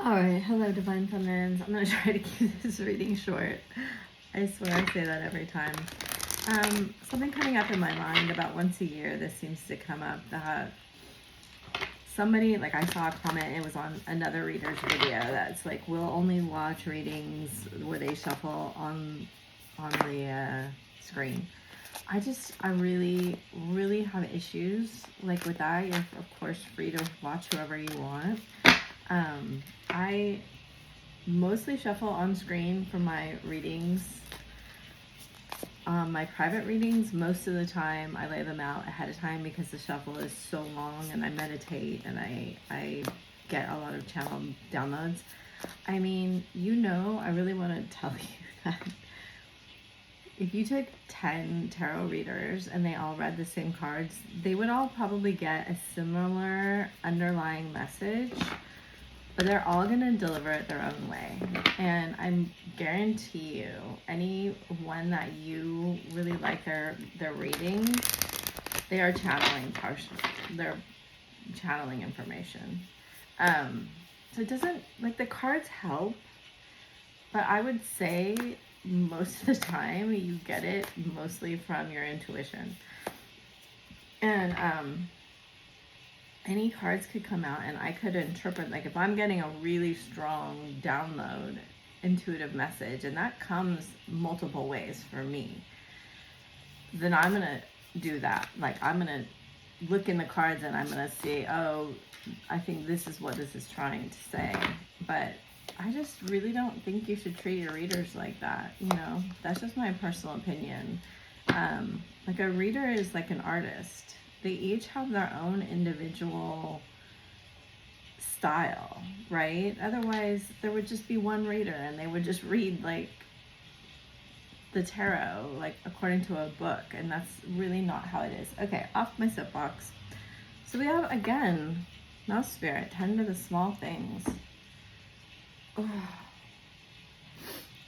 Alright, hello Divine Feminines. I'm going to try to keep this reading short. I swear I say that every time. Something coming up in my mind about once a year, this seems to come up, that somebody, like I saw a comment, it was on another reader's video, that's like, we'll only watch readings where they shuffle on the screen. I really have issues like with that. You're of course free to watch whoever you want. I mostly shuffle on screen for my readings. My private readings, most of the time I lay them out ahead of time because the shuffle is so long, and I meditate and I get a lot of channel downloads. I mean, I really want to tell you that if you took 10 tarot readers and they all read the same cards, they would all probably get a similar underlying message, but they're all going to deliver it their own way. And I guarantee you, anyone that you really like their reading, they are channeling they're channeling information. So it doesn't, like, the cards help, but I would say most of the time you get it mostly from your intuition. And any cards could come out and I could interpret, like if I'm getting a really strong download, intuitive message, and that comes multiple ways for me, then I'm going to do that. Like I'm going to look in the cards and I'm going to see, oh, I think this is what this is trying to say. But I just really don't think you should treat your readers like that. That's just my personal opinion. Like a reader is like an artist. They each have their own individual style, right? Otherwise, there would just be one reader and they would just read like the tarot, like according to a book. And that's really not how it is. Okay, off my soapbox. So we have, again, Mouse Spirit, tend to the small things. Oh.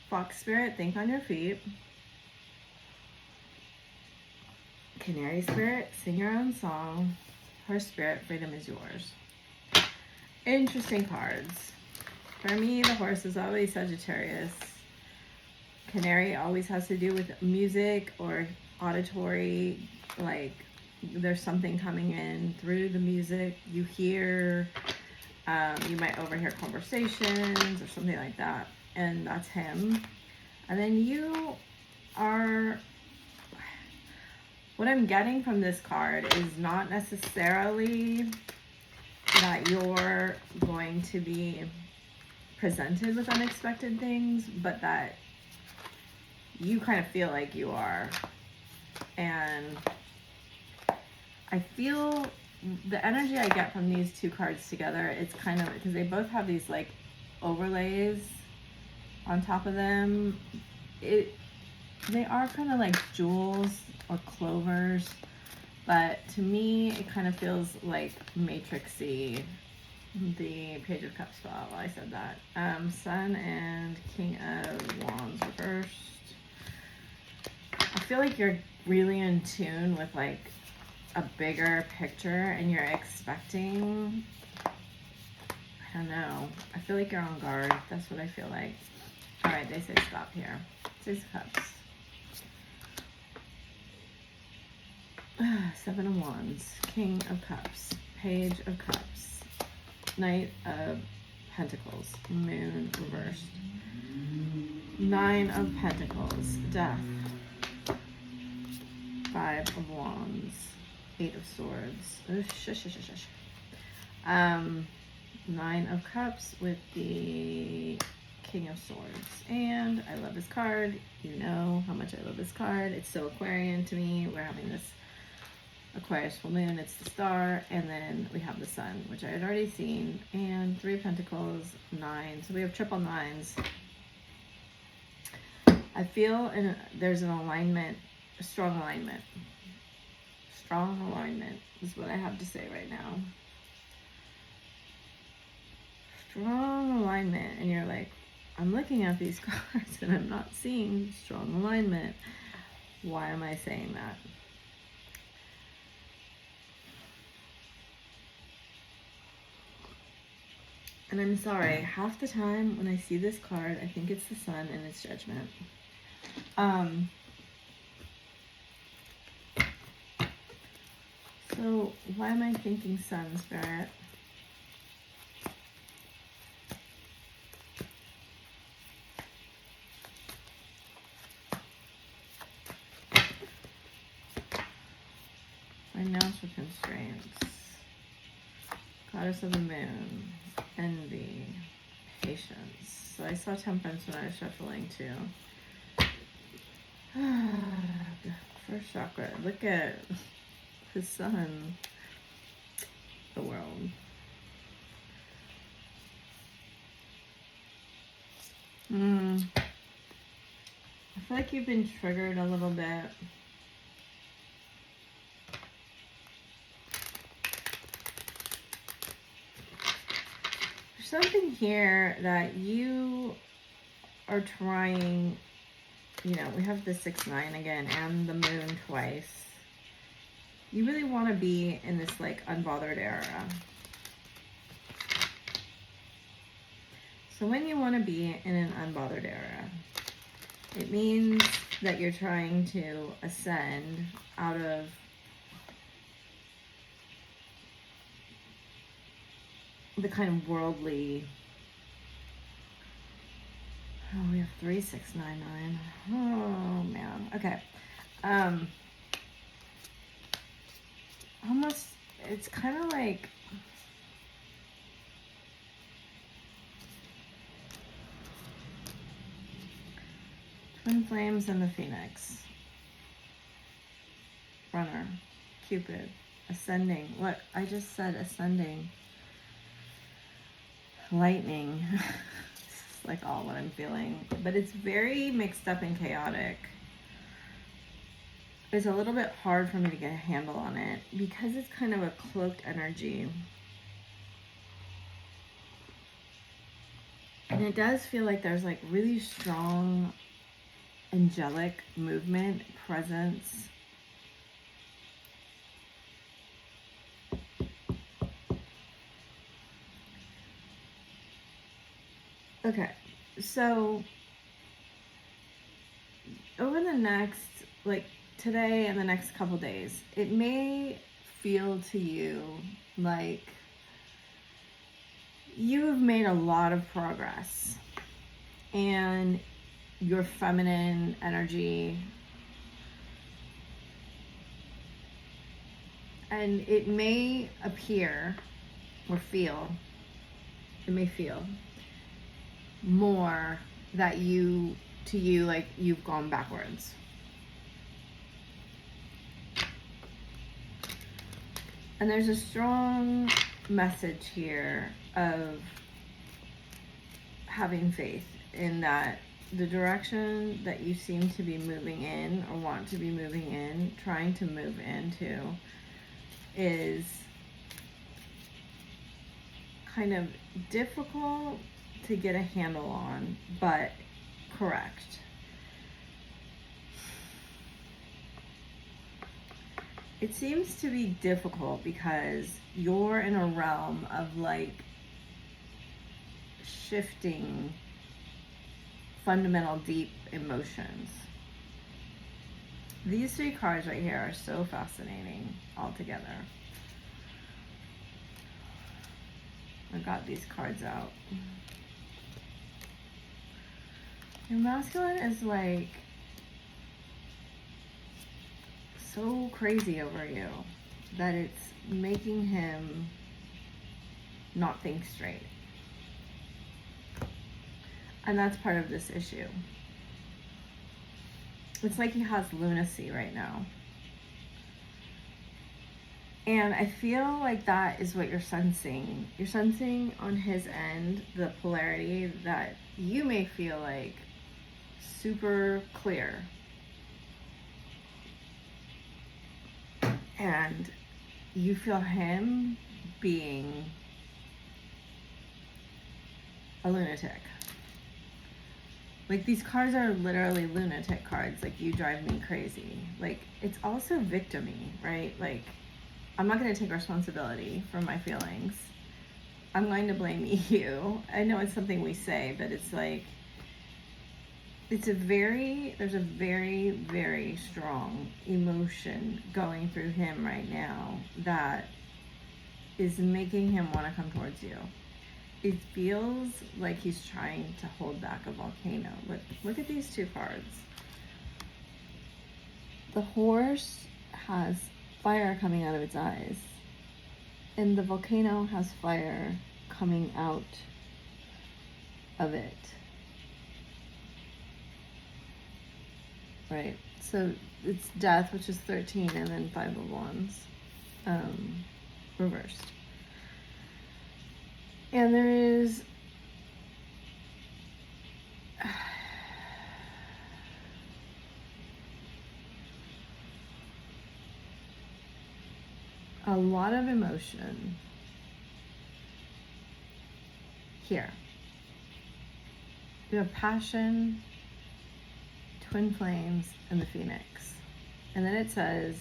Fox Spirit, think on your feet. Canary Spirit, sing your own song. Horse Spirit, freedom is yours. Interesting cards. For me, the horse is always Sagittarius. Canary always has to do with music or auditory, like there's something coming in through the music you hear. You might overhear conversations or something like that, and that's him. And then you are, what I'm getting from this card is not necessarily that you're going to be presented with unexpected things, but that you kind of feel like you are. And I feel the energy I get from these two cards together, it's kind of, because they both have these like overlays on top of them. They are kind of like jewels or clovers, but to me it kind of feels like matrixy. The Page of Cups fell while I said that. Sun and King of Wands reversed. I feel like you're really in tune with like a bigger picture and you're expecting, I don't know, I feel like you're on guard. That's what I feel like. All right, they say stop here. Six of Cups. Seven of Wands, King of Cups, Page of Cups, Knight of Pentacles, Moon reversed, Nine of Pentacles, Death, Five of Wands, Eight of Swords, Nine of Cups with the King of Swords. And I love this card. You know how much I love this card. It's so Aquarian to me. We're having this Aquarius full moon, it's the star, and then we have the sun, which I had already seen, and Three of Pentacles, Nine. So we have triple nines. I feel there's an alignment, a strong alignment. Strong alignment is what I have to say right now. Strong alignment, and you're like, I'm looking at these cards and I'm not seeing strong alignment. Why am I saying that? And I'm sorry, half the time when I see this card, I think it's the sun and it's judgment. So why am I thinking sun, Spirit? Financial constraints. Goddess of the moon. Envy. Patience. So I saw temperance when I was shuffling too. First chakra. Look at the sun. The world. I feel like you've been triggered a little bit. There's something here that you are trying, you know, we have the 6-9 again and the moon twice. You really want to be in this like unbothered era. So when you want to be in an unbothered era, it means that you're trying to ascend out of the kind of worldly. Oh, we have 3, 6, 9, 9. Oh man. Okay. Almost, it's kind of like Twin Flames and the Phoenix. Runner. Cupid. Ascending. Look, I just said ascending. Lightning. It's like all what I'm feeling. But it's very mixed up and chaotic. It's a little bit hard for me to get a handle on it because it's kind of a cloaked energy. And it does feel like there's like really strong angelic movement, presence. Okay, so over the next, like today and the next couple days, it may feel to you like you have made a lot of progress and your feminine energy, and it may appear or feel, it may feel more that you, to you, like you've gone backwards. And there's a strong message here of having faith in that the direction that you seem to be moving in or want to be moving in, trying to move into, is kind of difficult to get a handle on, but correct. It seems to be difficult because you're in a realm of like shifting fundamental deep emotions. These 3 cards right here are so fascinating altogether. I got these cards out. Your masculine is like so crazy over you that it's making him not think straight. And that's part of this issue. It's like he has lunacy right now. And I feel like that is what you're sensing. You're sensing on his end the polarity that you may feel like super clear. And you feel him being a lunatic. Like, these cards are literally lunatic cards. Like, you drive me crazy. Like, it's also victim-y, right? Like, I'm not going to take responsibility for my feelings. I'm going to blame you. I know it's something we say, but it's like, there's a very, very strong emotion going through him right now that is making him want to come towards you. It feels like he's trying to hold back a volcano. Look at these two cards. The horse has fire coming out of its eyes, and the volcano has fire coming out of it. Right? So it's death, which is 13, and then 5 of Wands, reversed. And there is a lot of emotion here. You have passion, twin flames, and the phoenix. And then it says,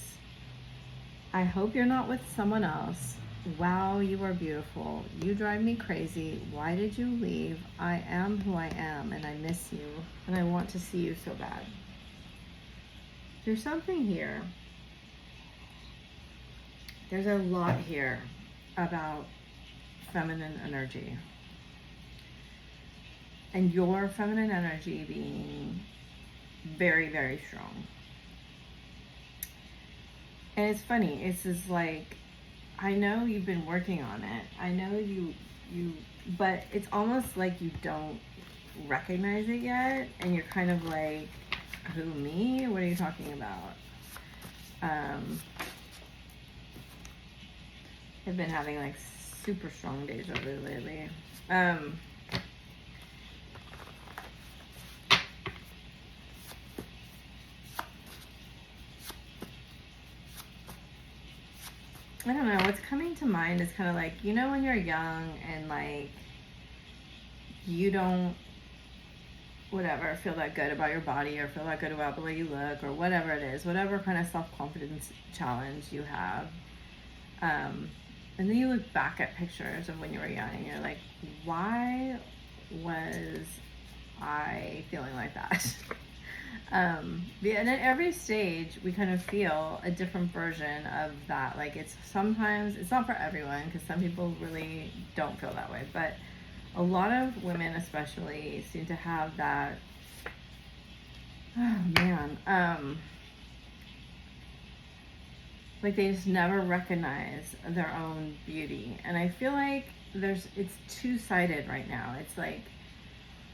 I hope you're not with someone else. Wow, you are beautiful. You drive me crazy. Why did you leave? I am who I am, and I miss you, and I want to see you so bad. There's something here. There's a lot here about feminine energy. And your feminine energy being very, very strong. And it's funny. It's just like, I know you've been working on it. I know you, but it's almost like you don't recognize it yet. And you're kind of like, who, me? What are you talking about? I've been having like super strong deja vu lately. I don't know, what's coming to mind is kind of like, you know, when you're young and like you don't, whatever, feel that good about your body or feel that good about the way you look or whatever it is, whatever kind of self-confidence challenge you have. And then you look back at pictures of when you were young and you're like, why was I feeling like that? And at every stage we kind of feel a different version of that. Like, it's sometimes, it's not for everyone because some people really don't feel that way, but a lot of women especially seem to have that, oh man, like they just never recognize their own beauty. And I feel like it's two-sided right now. It's like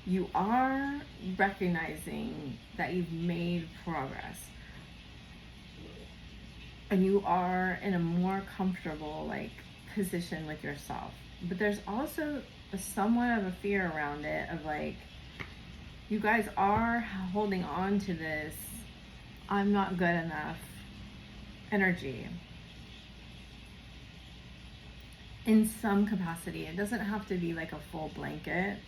you are recognizing that you've made progress and you are in a more comfortable like position with yourself, but there's also somewhat of a fear around it of like, you guys are holding on to this I'm not good enough energy in some capacity. It doesn't have to be like a full blanket.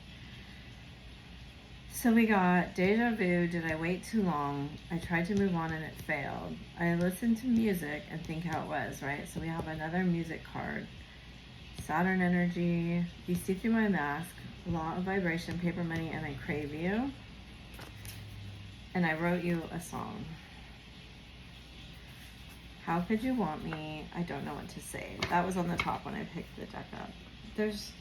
So we got deja vu. Did I wait too long? I tried to move on and it failed. I listened to music and think how it was, right? So we have another music card. Saturn energy. You see through my mask. Law of vibration, paper money, and I crave you. And I wrote you a song. How could you want me? I don't know what to say. That was on the top when I picked the deck up. There's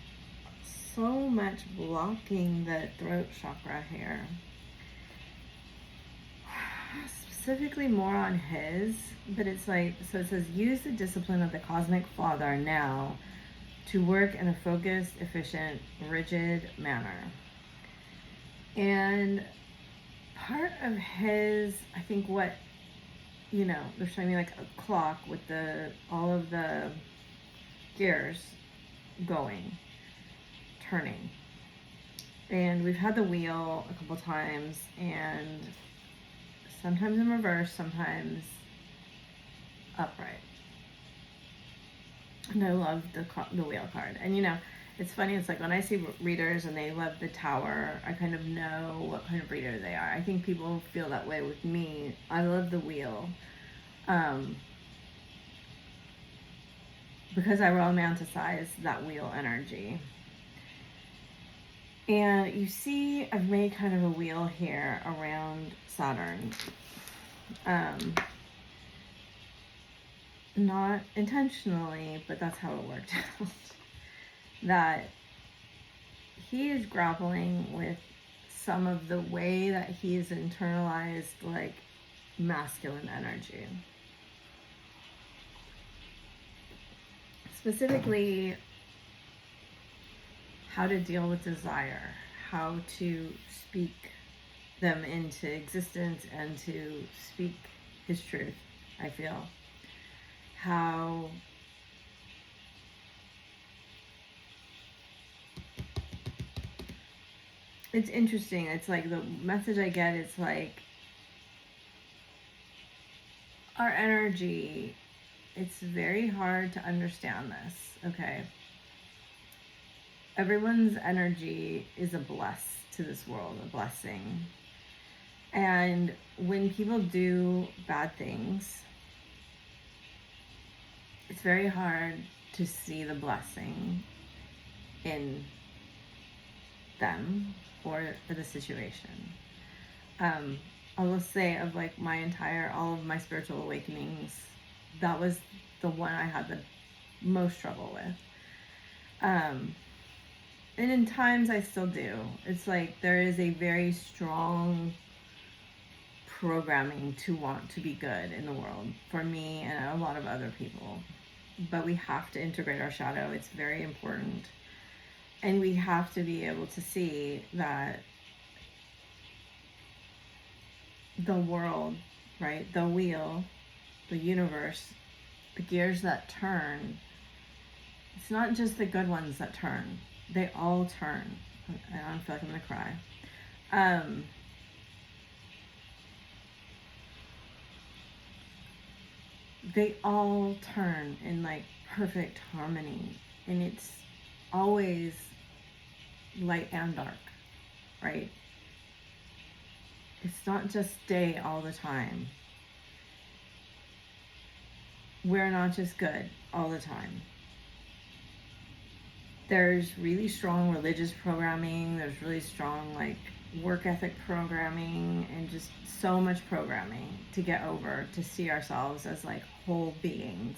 so much blocking the throat chakra here. Specifically more on his, but it's like, so it says, use the discipline of the cosmic father now to work in a focused, efficient, rigid manner. And part of his, I think what, you know, they're showing me like a clock with all of the gears going, turning. And we've had the wheel a couple times, and sometimes in reverse, sometimes upright. And I love the wheel card. And you know, it's funny, it's like when I see readers and they love the tower, I kind of know what kind of reader they are. I think people feel that way with me. I love the wheel. because I romanticize that wheel energy. And you see, I've made kind of a wheel here around Saturn. Not intentionally, but that's how it worked out. That he is grappling with some of the way that he's internalized, like, masculine energy. Specifically, how to deal with desire, how to speak them into existence and to speak his truth, I feel. How it's interesting. It's like the message I get is like, our energy, it's very hard to understand this, okay? Everyone's energy is a bless to this world, a blessing. And when people do bad things, it's very hard to see the blessing in them or the situation. I will say, of like all of my spiritual awakenings, that was the one I had the most trouble with. And in times I still do. It's like there is a very strong programming to want to be good in the world for me and a lot of other people. But we have to integrate our shadow. It's very important. And we have to be able to see that the world, right, the wheel, the universe, the gears that turn, it's not just the good ones that turn. They all turn. I don't feel like I'm gonna cry. They all turn in like perfect harmony, and it's always light and dark, right? It's not just day all the time. We're not just good all the time. There's really strong religious programming, there's really strong like work ethic programming, and just so much programming to get over, to see ourselves as like whole beings.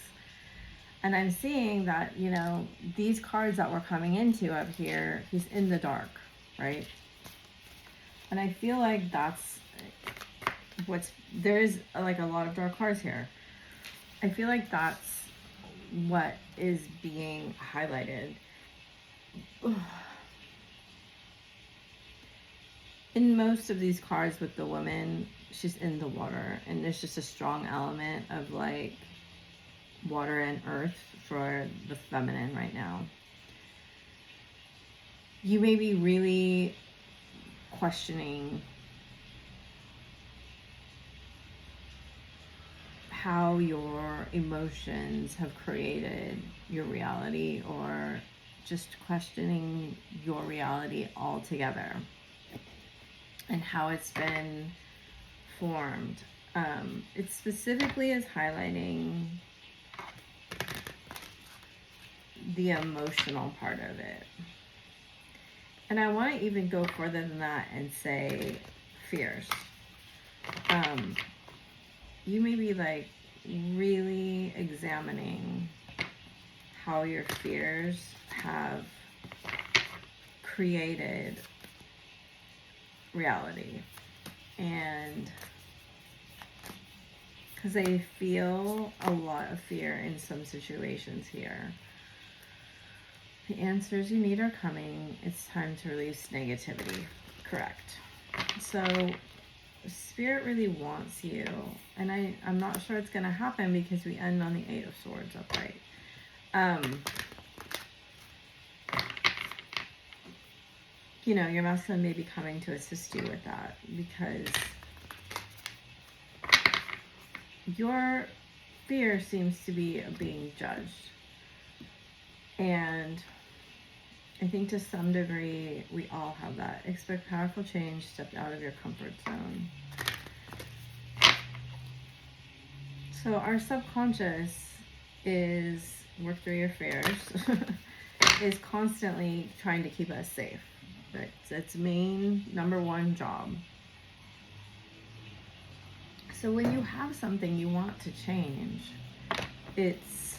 And I'm seeing that, you know, these cards that we're coming into up here, he's in the dark, right? And I feel like that's there is like a lot of dark cards here. I feel like that's what is being highlighted. In most of these cards with the woman, she's in the water, and there's just a strong element of like water and earth for the feminine right now. You may be really questioning how your emotions have created your reality, or just questioning your reality altogether and how it's been formed. It specifically is highlighting the emotional part of it. And I want to even go further than that and say fears. You may be like really examining how your fears have created reality. And because I feel a lot of fear in some situations here. The answers you need are coming. It's time to release negativity. Correct. So Spirit really wants you, and I'm not sure it's going to happen because we end on the 8 of Swords upright. You know, your masculine may be coming to assist you with that, because your fear seems to be being judged. And I think to some degree, we all have that. Expect powerful change, step out of your comfort zone. So our subconscious is work through your fears, is constantly trying to keep us safe. That's its main number one job. So when you have something you want to change, it's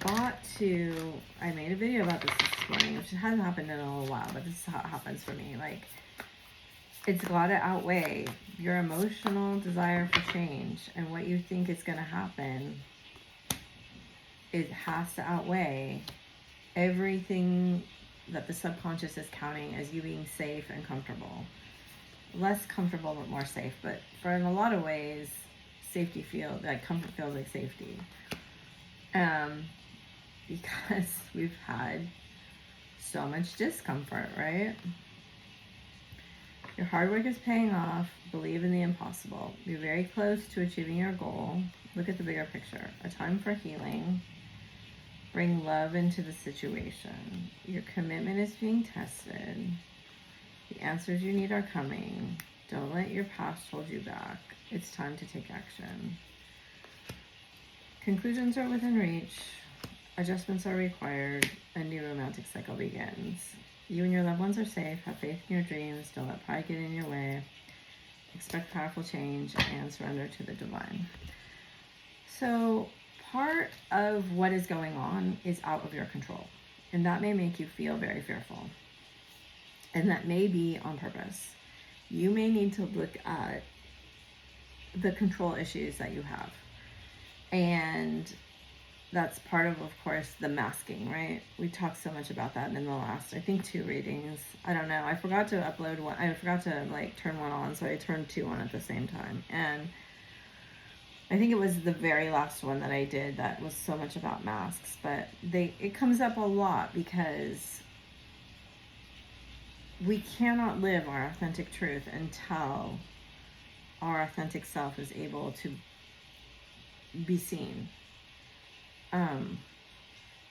got to, I made a video about this morning, which hasn't happened in a little while, but this is how it happens for me. Like, it's got to outweigh your emotional desire for change and what you think is going to happen. It has to outweigh everything that the subconscious is counting as you being safe and comfortable. Less comfortable, but more safe. But for in a lot of ways, safety feels like comfort feels like safety. Because we've had so much discomfort, right? Your hard work is paying off. Believe in the impossible. You're very close to achieving your goal. Look at the bigger picture. A time for healing. Bring love into the situation. Your commitment is being tested. The answers you need are coming. Don't let your past hold you back. It's time to take action. Conclusions are within reach. Adjustments are required. A new romantic cycle begins. You and your loved ones are safe. Have faith in your dreams. Don't let pride get in your way. Expect powerful change and surrender to the divine. So part of what is going on is out of your control. And that may make you feel very fearful. And that may be on purpose. You may need to look at the control issues that you have. And that's part of course, the masking, right? We talked so much about that in the last, I think, 2 readings. I don't know. I forgot to upload one. I forgot to turn one on, so I turned 2 on at the same time. And I think it was the very last one that I did that was so much about masks. But it comes up a lot because we cannot live our authentic truth until our authentic self is able to be seen.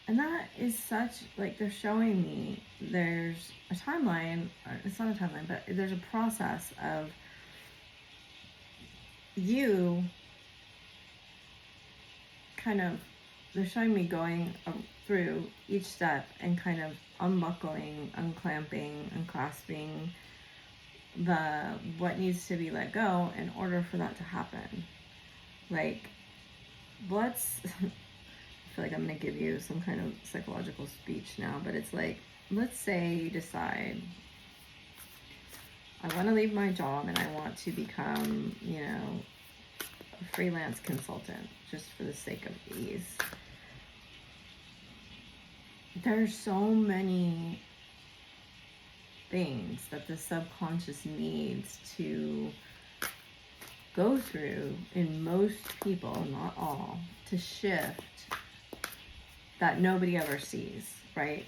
And that is such, they're showing me there's a timeline, it's not a timeline, but there's a process of you kind of, they're showing me going through each step and kind of unbuckling, unclamping, unclasping what needs to be let go in order for that to happen. Let's I feel like I'm going to give you some kind of psychological speech now, but it's let's say you decide, I want to leave my job and I want to become, a freelance consultant just for the sake of ease. There's so many things that the subconscious needs to go through in most people, not all, to shift that nobody ever sees, right?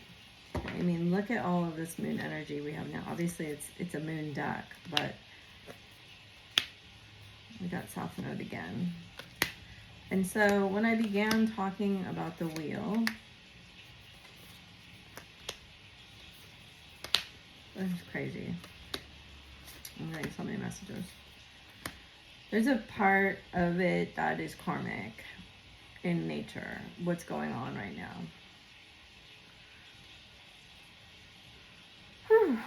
I mean, look at all of this moon energy we have now. Obviously, it's a moon deck, but we got South Node again. And so when I began talking about the wheel, it's crazy. I'm getting so many messages. There's a part of it that is karmic in nature, what's going on right now. Whew.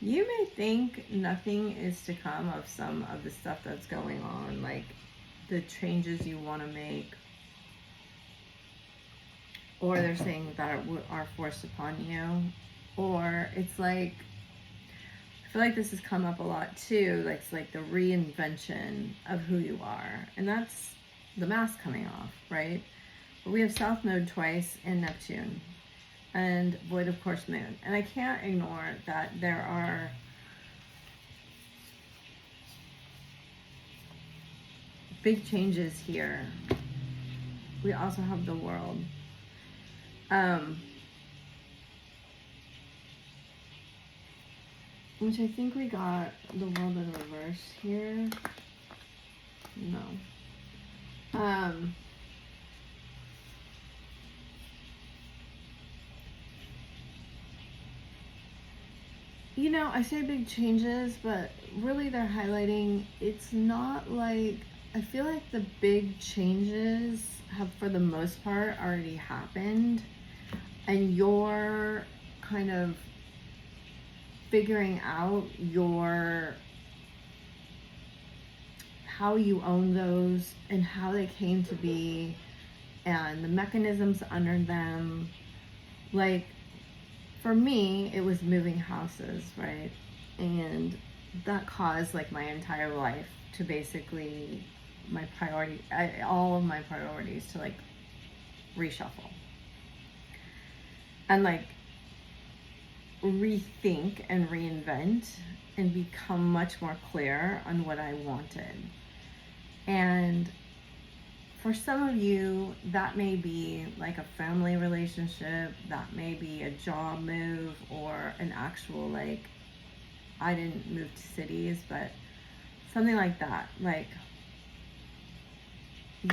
You may think nothing is to come of some of the stuff that's going on, like the changes you want to make, or they're saying that are forced upon you, or it's I feel like this has come up a lot too, it's the reinvention of who you are, and that's the mask coming off, right? But we have South Node twice in Neptune, and void, of course, moon. And I can't ignore that there are big changes here. We also have the world. Which I think we got the world in reverse here. No. You know, I say big changes, but really they're highlighting, it's not like, I feel like the big changes have, for the most part, already happened. And you're kind of figuring out how you own those and how they came to be and the mechanisms under them. Like, for me, it was moving houses, right? And that caused like my entire life to basically, all of my priorities to like reshuffle and like rethink and reinvent and become much more clear on what I wanted. And for some of you, that may be like a family relationship, that may be a job move, or an actual, like, I didn't move to cities, but something like that. Like,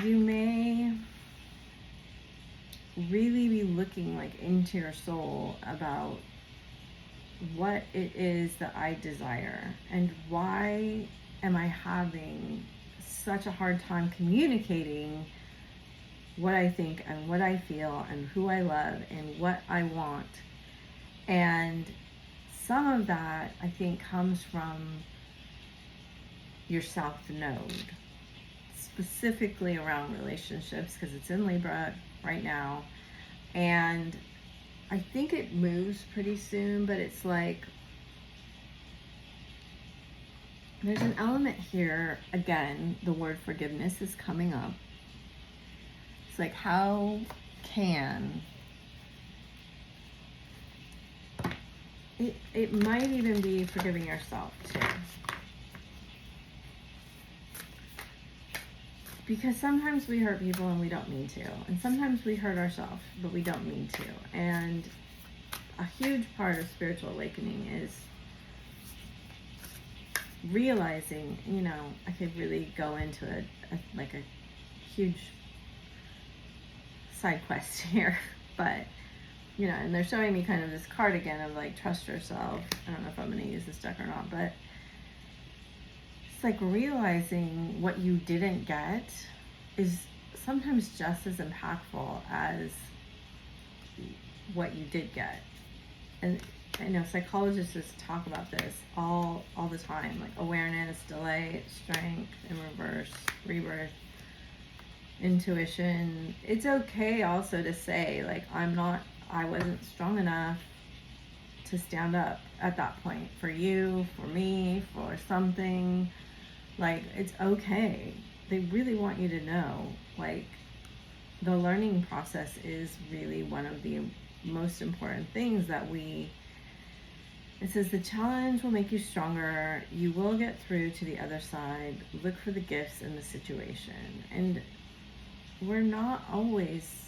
you may really be looking like into your soul about what it is that I desire and why am I having such a hard time communicating what I think and what I feel and who I love and what I want. And some of that, I think, comes from your South Node, specifically around relationships, because it's in Libra right now. And I think it moves pretty soon, but it's like, there's an element here, again, the word forgiveness is coming up. It's like, how can, it might even be forgiving yourself too. Because sometimes we hurt people and we don't mean to. And sometimes we hurt ourselves, but we don't mean to. And a huge part of spiritual awakening is realizing, you know, I could really go into a huge side quest here, but, you know, and they're showing me kind of this card again of like, trust yourself. I don't know if I'm going to use this deck or not, but it's like realizing what you didn't get is sometimes just as impactful as what you did get. And I know psychologists just talk about this all the time, like awareness, delay, strength, in reverse, rebirth, intuition. It's okay also to say, like, I wasn't strong enough to stand up at that point for you, for me, for something. Like, it's okay. They really want you to know, like, the learning process is really one of the most important things that it says the challenge will make you stronger. You will get through to the other side. Look for the gifts in the situation. And we're not always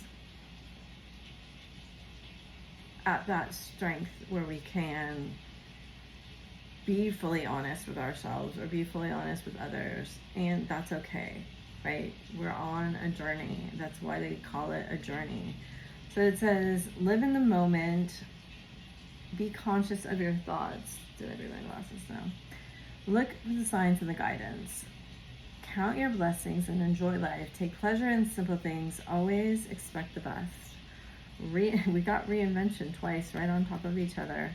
at that strength where we can be fully honest with ourselves or be fully honest with others. And that's okay, right? We're on a journey. That's why they call it a journey. So it says, live in the moment. Be conscious of your thoughts. Did I bring my glasses now? Look for the signs and the guidance. Count your blessings and enjoy life. Take pleasure in simple things. Always expect the best. We got reinvention twice right on top of each other.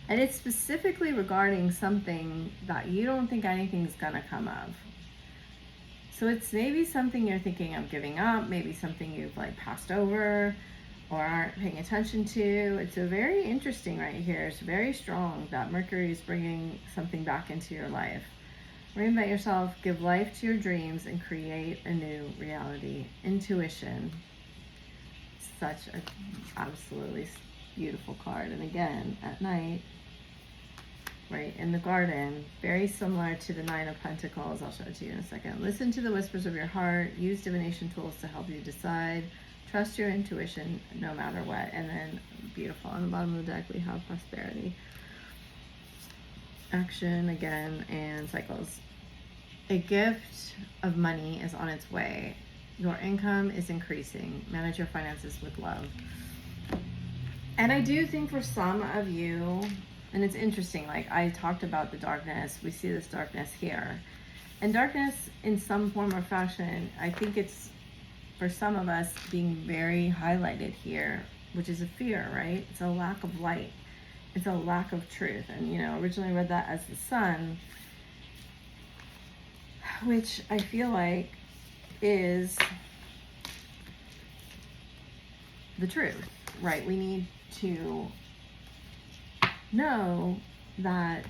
And it's specifically regarding something that you don't think anything's gonna come of. So it's maybe something you're thinking of giving up, maybe something you've like passed over or aren't paying attention to. It's a very interesting right here. It's very strong that Mercury is bringing something back into your life. Reinvent yourself, give life to your dreams, and create a new reality. Intuition. Such an absolutely beautiful card. And again, at night, right in the garden, very similar to the Nine of Pentacles. I'll show it to you in a second. Listen to the whispers of your heart. Use divination tools to help you decide. Trust your intuition no matter what. And then, beautiful, on the bottom of the deck, we have prosperity. Action again, and cycles. A gift of money is on its way. Your income is increasing. Manage your finances with love. And I do think for some of you, And it's interesting, like I talked about the darkness, we see this darkness here. And darkness in some form or fashion, I think it's, for some of us, being very highlighted here, which is a fear, right? It's a lack of light. It's a lack of truth. And, you know, originally read that as the sun, which I feel like is the truth, right? We need to know that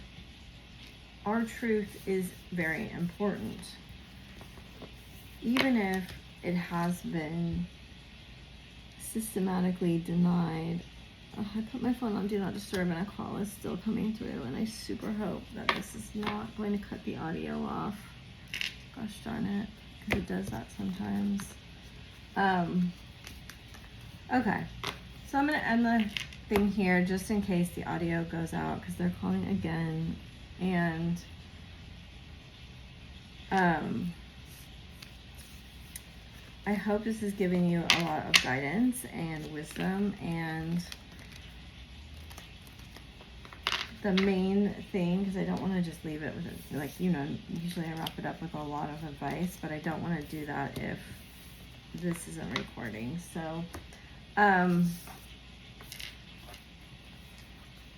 our truth is very important, even if it has been systematically denied. Oh, I put my phone on Do Not Disturb and a call is still coming through, and I super hope that this is not going to cut the audio off. Gosh darn it, because it does that sometimes. Okay, so I'm going to end the thing here just in case the audio goes out, because they're calling again. And I hope this is giving you a lot of guidance and wisdom. And the main thing, because I don't want to just leave it with it, like, you know, usually I wrap it up with a lot of advice, but I don't want to do that if this isn't recording. So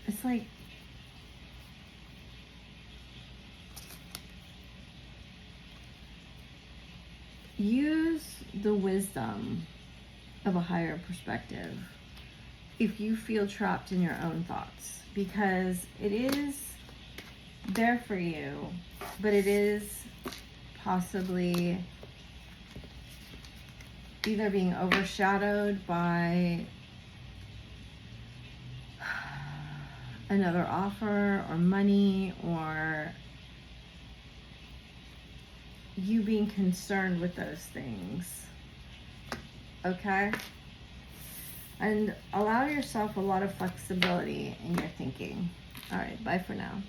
it's like, use the wisdom of a higher perspective if you feel trapped in your own thoughts, because it is there for you, but it is possibly either being overshadowed by another offer or money, or you being concerned with those things. Okay? And allow yourself a lot of flexibility in your thinking. All right, bye for now.